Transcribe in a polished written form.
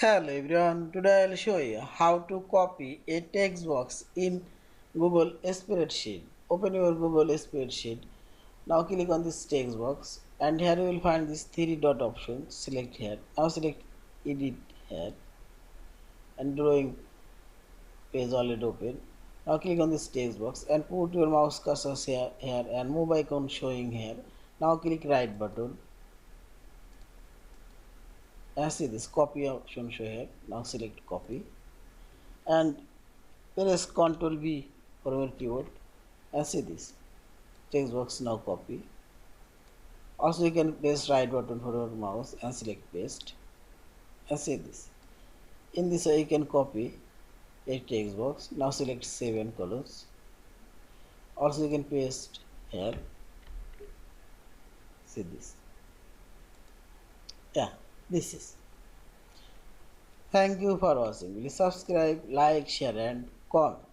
Hello everyone, today I'll show you how to copy a text box in Google Spreadsheet. Open your Google Spreadsheet. Now click on this text box and here you will find this three dot option. Select here. Now select edit here and drawing page already open. Now click on this text box and put your mouse cursor here and move icon showing here. Now click right button and see this copy option show here. Now select copy and press Ctrl V from your keyboard and see this text box now copy. Also you can press right button for your mouse and select paste and see this. In this way you can copy a text box. Now select save and close. Also you can paste here. See this. Yeah, this is. Thank you for watching. Please subscribe, like, share and comment.